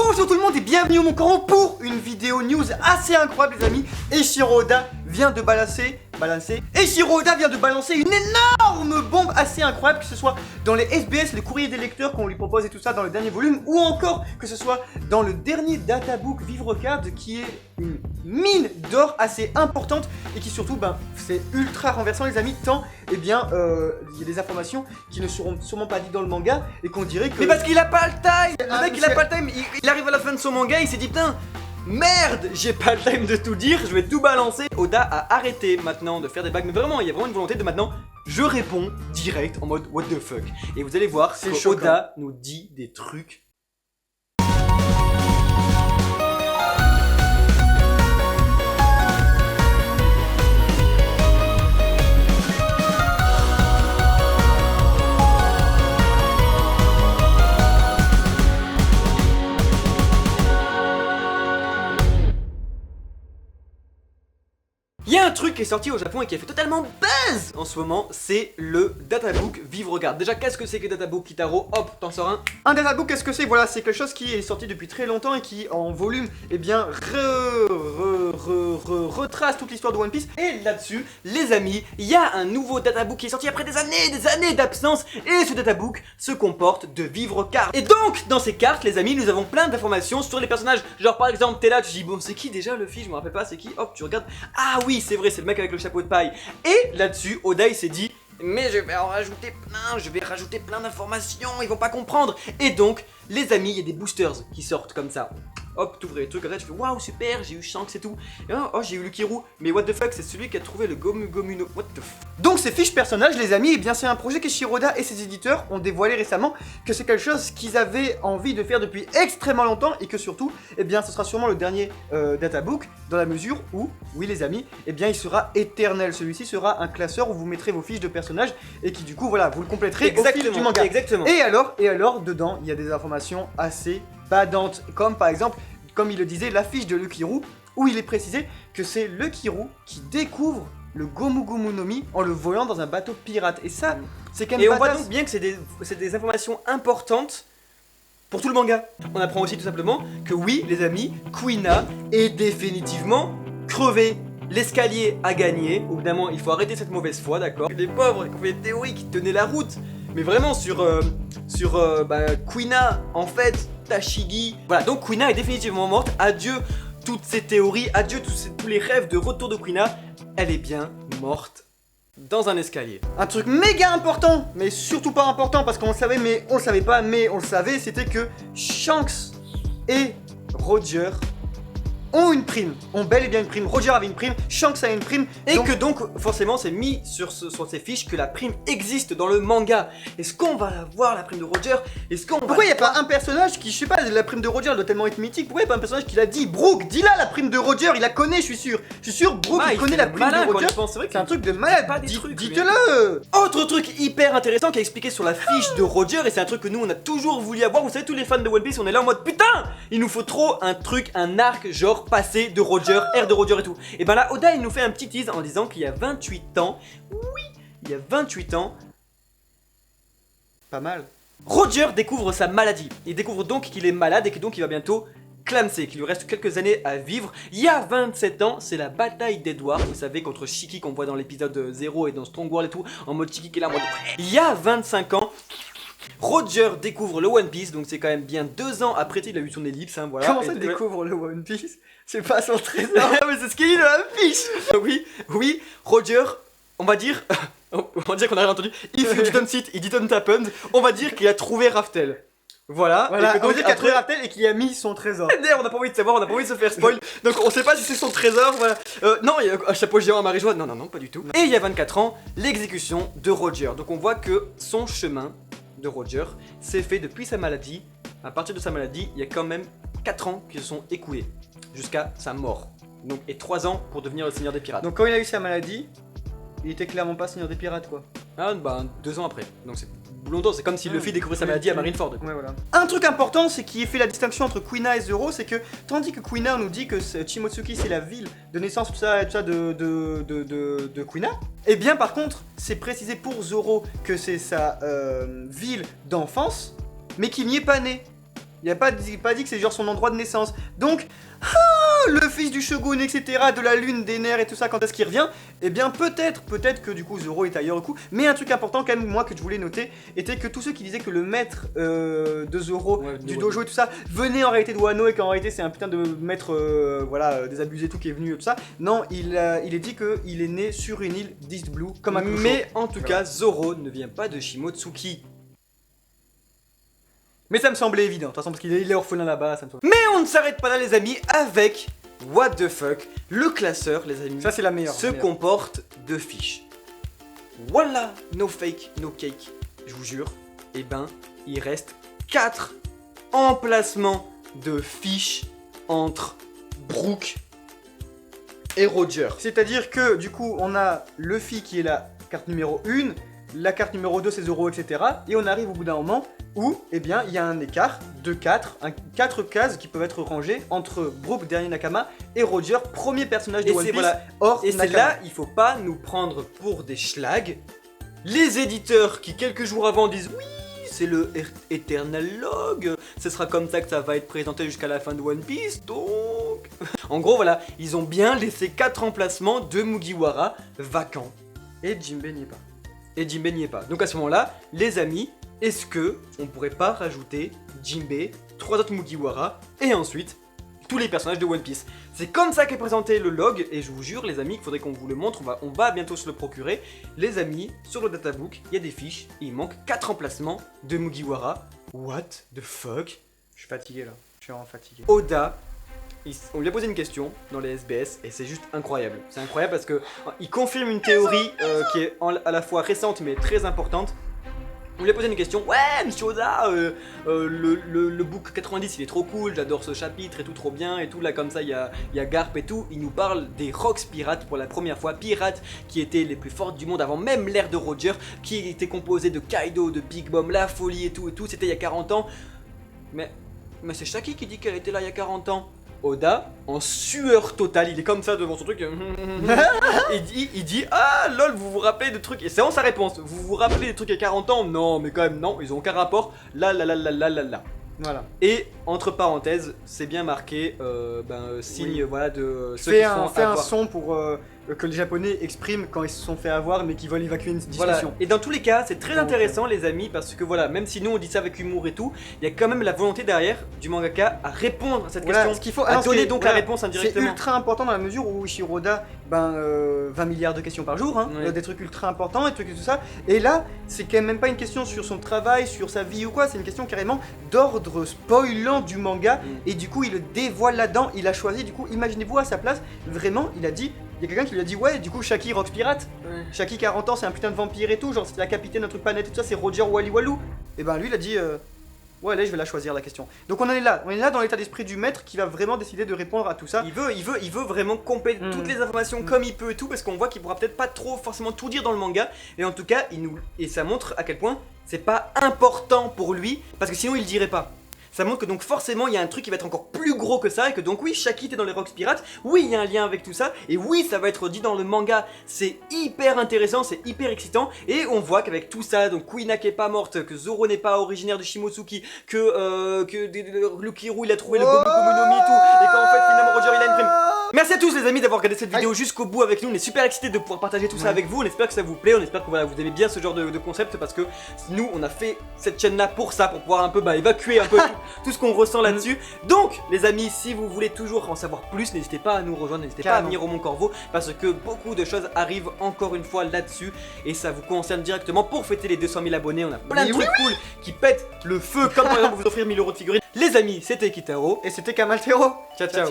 Bonjour tout le monde et bienvenue au Mon Coran pour une vidéo news assez incroyable les amis. Eiichiro Oda vient de balancer une énorme bombe assez incroyable, que ce soit dans les SBS, les courriers des lecteurs qu'on lui propose et tout ça dans le dernier volume, ou encore que ce soit dans le dernier databook Vivre Card qui est une mine d'or assez importante et qui surtout c'est ultra renversant les amis, tant il y a des informations qui ne seront sûrement pas dites dans le manga et qu'on dirait que... Mais parce qu'il a pas le time. Le mec il a pas le time, il arrive à la fin de son manga, il s'est dit putain merde, j'ai pas le time de tout dire, je vais tout balancer. Oda a arrêté maintenant de faire des blagues, mais vraiment il y a vraiment une volonté de maintenant je réponds direct en mode what the fuck. Et vous allez voir que Oda nous dit des trucs. Il y a un truc qui est sorti au Japon et qui a fait totalement buzz en ce moment, c'est le databook Vivre Card. Déjà, qu'est-ce que c'est que le databook, Kitaro? Hop, t'en sors un. Un databook, qu'est-ce que c'est? Voilà, c'est quelque chose qui est sorti depuis très longtemps et qui, en volume, retrace toute l'histoire de One Piece. Et là-dessus, les amis, il y a un nouveau databook qui est sorti après des années d'absence. Et ce databook se comporte de Vivre Card. Et donc, dans ces cartes, les amis, nous avons plein d'informations sur les personnages. Genre, par exemple, t'es là, tu dis, bon, c'est qui déjà le fils? Je me rappelle pas, c'est qui? Hop, tu regardes. Ah oui, c'est vrai, c'est le mec avec le chapeau de paille. Et là-dessus, Oda il s'est dit mais je vais en rajouter plein, je vais rajouter plein d'informations, ils vont pas comprendre. Et donc, les amis, il y a des boosters qui sortent comme ça. Hop, t'ouvres les trucs comme ça, tu fais waouh super, j'ai eu Shanks et tout. Et oh, j'ai eu Lukiru, mais what the fuck, c'est celui qui a trouvé le Gomu Gomu no. What the fuck. Donc ces fiches personnages les amis, c'est un projet qu'Eiichiro Oda et ses éditeurs ont dévoilé récemment, que c'est quelque chose qu'ils avaient envie de faire depuis extrêmement longtemps et que surtout, ce sera sûrement le dernier databook dans la mesure où, oui les amis, il sera éternel. Celui-ci sera un classeur où vous mettrez vos fiches de personnages et qui du coup voilà, vous le compléterez au fil du manga. Exactement. Et alors dedans, il y a des informations assez badantes, comme par exemple, comme il le disait, la fiche de Lukiru, où il est précisé que c'est Lukiru qui découvre le Gomu Gomu no Mi en le volant dans un bateau pirate. Et ça, c'est quand même Et on voit donc bien que c'est des informations importantes pour tout le manga. On apprend aussi tout simplement que oui, les amis, Kuina est définitivement crevée. L'escalier a gagné. Évidemment, il faut arrêter cette mauvaise foi, d'accord? Les pauvres qui ont fait des théories qui tenaient la route. Mais vraiment sur Kuina, en fait, Tashigi. Voilà, donc Kuina est définitivement morte. Adieu toutes ces théories, adieu tous les rêves de retour de Kuina. Elle est bien morte dans un escalier. Un truc méga important, mais surtout pas important parce qu'on le savait, mais on le savait pas, mais on le savait, c'était que Shanks et Roger ont une prime, ont bel et bien une prime. Roger avait une prime, Shanks a une prime. Et que donc, forcément, c'est mis sur ces fiches que la prime existe dans le manga. Est-ce qu'on va la voir, la prime de Roger? Est-ce qu'on Pourquoi il n'y a pas un personnage qui, je sais pas, la prime de Roger elle doit tellement être mythique, pourquoi il n'y a pas un personnage qui l'a dit? Brooke, dis-la la prime de Roger, il la connaît, je suis sûr. Brooke, il connaît la prime de Roger. C'est un truc de malade, dites-le. Autre truc hyper intéressant qui est expliqué sur la fiche de Roger, et c'est un truc que nous on a toujours voulu avoir. Vous savez, tous les fans de One Piece, on est là en mode putain, il nous faut trop un truc, un arc genre passé de Roger, ère de Roger et tout. Et ben là, Oda il nous fait un petit tease en disant qu'il y a 28 ans, oui, il y a 28 ans, pas mal, Roger découvre sa maladie. Il découvre donc qu'il est malade et que donc il va bientôt clamser, qu'il lui reste quelques années à vivre. Il y a 27 ans, c'est la bataille d'Edward, vous savez, contre Shiki qu'on voit dans l'épisode 0 et dans Strong World et tout, en mode Shiki qui est là en mode... Il y a 25 ans, Roger découvre le One Piece, donc c'est quand même bien 2 ans après qu'il a eu son ellipse, hein, voilà. Comment ça découvre le One Piece? C'est pas son trésor. Mais c'est ce qu'il dit dans la fiche. Oui, Roger, on va dire qu'on a rien entendu. If you didn't see it, it didn't happen. On va dire qu'il a trouvé Raftel. Voilà, et que donc, on va dire qu'il a trouvé Raftel et qu'il a mis son trésor. D'ailleurs, on n'a pas envie de savoir, on n'a pas envie de se faire spoil. Donc on sait pas si c'est son trésor, voilà. Non, il y a un chapeau géant à Marie-Joie. Non, pas du tout. Et il y a 24 ans, l'exécution de Roger. Donc on voit que son chemin de Roger s'est fait depuis sa maladie. À partir de sa maladie, il y a quand même 4 ans qui se sont écoulés jusqu'à sa mort. Donc, et 3 ans pour devenir le Seigneur des Pirates. Donc quand il a eu sa maladie, il était clairement pas Seigneur des Pirates quoi. Ah 2 ans après. Donc c'est longtemps, c'est comme si Luffy découvrait sa maladie à Marineford. Ouais, voilà. Un truc important, c'est qu'il fait la distinction entre Kuina et Zoro, c'est que tandis que Kuina nous dit que Shimotsuki c'est la ville de naissance tout ça de Kuina, et bien par contre c'est précisé pour Zoro que c'est sa ville d'enfance, mais qu'il n'y est pas né. Il a pas dit que c'est genre son endroit de naissance. Donc, le fils du Shogun, etc., de la lune, des nerfs et tout ça, quand est-ce qu'il revient? Eh bien, peut-être que du coup Zoro est ailleurs au coup. Mais un truc important quand même, moi, que je voulais noter, était que tous ceux qui disaient que le maître de Zoro, du dojo et tout ça, venait en réalité de Wano et qu'en réalité c'est un putain de maître, voilà, désabusé tout qui est venu et tout ça. Non, il est dit qu'il est né sur une île d'East Blue, comme un clochot. Mais en tout cas, Zoro ne vient pas de Shimotsuki. Mais ça me semblait évident, de toute façon, parce qu'il est orphelin là-bas, ça me semble. Mais on ne s'arrête pas là, les amis, avec What the fuck, le classeur, les amis, Ça, c'est la meilleure. se comporte de fiches. Voilà, no fake, no cake, je vous jure. Eh ben, il reste 4 emplacements de fiches entre Brook et Roger. C'est-à-dire que, du coup, on a Luffy qui est la carte numéro 1, la carte numéro 2 c'est Zoro, etc. Et on arrive au bout d'un moment où, eh bien, il y a un écart de 4 cases qui peuvent être rangées entre Brook, dernier Nakama, et Roger, premier personnage de One Piece, voilà. hors Et c'est Nakama. là, il faut pas nous prendre pour des schlags. Les éditeurs qui quelques jours avant disent oui, c'est le Eternal Log, ce sera comme ça que ça va être présenté jusqu'à la fin de One Piece, donc... En gros, voilà, ils ont bien laissé 4 emplacements de Mugiwara vacants. Et Jinbei n'y est pas. Et Jinbei n'y est pas. Donc à ce moment-là, les amis, est-ce que on pourrait pas rajouter Jinbei, 3 autres Mugiwara, et ensuite tous les personnages de One Piece? C'est comme ça qu'est présenté le log, et je vous jure les amis, qu'il faudrait qu'on vous le montre, on va bientôt se le procurer. Les amis, sur le databook, il y a des fiches, et il manque 4 emplacements de Mugiwara. What the fuck? Je suis fatigué là, je suis vraiment fatigué. Oda, on lui a posé une question dans les SBS et c'est juste incroyable. C'est incroyable parce que il confirme une théorie qui est à la fois récente mais très importante. On lui a posé une question. Ouais, Monsieur Oda, le book 90 il est trop cool, j'adore ce chapitre et tout, trop bien et tout. Là comme ça il y a Garp et tout. Il nous parle des Rocks pirates pour la première fois. Pirates qui étaient les plus fortes du monde avant même l'ère de Roger, qui étaient composés de Kaido, de Big Mom, la folie et tout. C'était il y a 40 ans. Mais c'est Shaki qui dit qu'elle était là il y a 40 ans. Oda, en sueur totale, il est comme ça devant son truc. il dit ah lol, vous vous rappelez de trucs. Et c'est sa réponse. Vous vous rappelez des trucs il y a 40 ans? Non, mais quand même, non, ils ont aucun rapport. Là. Voilà. Et entre parenthèses, c'est bien marqué, signe Oui. voilà de ceux qui se font Fais un avoir. son pour que les Japonais expriment quand ils se sont fait avoir mais qu'ils veulent évacuer une discussion. Voilà. Et dans tous les cas, c'est très Donc, intéressant les amis, parce que voilà, même si nous on dit ça avec humour et tout, il y a quand même la volonté derrière du mangaka à répondre à cette Voilà, question, ce qu'il faut, à non, ce donner qui est- donc voilà, la réponse C'est indirectement. ultra important dans la mesure où Shiroda, 20 milliards de questions par jour, hein, Ouais. des trucs ultra importants, des trucs et tout ça. Et là, c'est quand même pas une question sur son travail, sur sa vie ou quoi, c'est une question carrément d'ordre spoilant du manga. Et du coup, il le dévoile là-dedans, il a choisi, du coup, imaginez-vous à sa place, vraiment, il a dit, il y a quelqu'un qui lui a dit, ouais, du coup, Shaki Rocks Pirate. Ouais. Shaki 40 ans, c'est un putain de vampire et tout, genre c'est la capitaine d'un truc pas net et tout ça, c'est Roger Wally Walou. Et ben lui, il a dit, ouais, allez, je vais la choisir la question. Donc on est là dans l'état d'esprit du maître qui va vraiment décider de répondre à tout ça. Il veut vraiment compléter toutes les informations comme il peut et tout, parce qu'on voit qu'il pourra peut-être pas trop forcément tout dire dans le manga, et en tout cas, et ça montre à quel point c'est pas important pour lui, parce que sinon il le dirait pas. Ça montre que donc forcément il y a un truc qui va être encore plus gros que ça, et que donc oui, Shaki est dans les Rocks Pirates, oui il y a un lien avec tout ça, et oui ça va être dit dans le manga. C'est hyper intéressant, c'est hyper excitant, et on voit qu'avec tout ça, donc Kuinaka est pas morte, que Zoro n'est pas originaire de Shimotsuki, que Lukiru il a trouvé le Gomu Gomu no Mi et tout, et qu'en fait finalement Roger il a une prime. Merci à tous les amis d'avoir regardé cette vidéo jusqu'au bout avec nous, on est super excités de pouvoir partager tout ça avec vous, on espère que ça vous plaît, on espère que voilà, vous aimez bien ce genre de concept, parce que nous on a fait cette chaîne là pour ça, pour pouvoir un peu évacuer un peu tout ce qu'on ressent là-dessus. Donc les amis, si vous voulez toujours en savoir plus, n'hésitez pas à nous rejoindre, n'hésitez pas à venir au Mont Corvo, parce que beaucoup de choses arrivent encore une fois là-dessus, et ça vous concerne directement. Pour fêter les 200 000 abonnés, on a plein de trucs cool qui pètent le feu, comme par exemple vous offrir 1000 € de figurines. Les amis, c'était Kitaro, Et c'était Kamaltero. ciao ciao.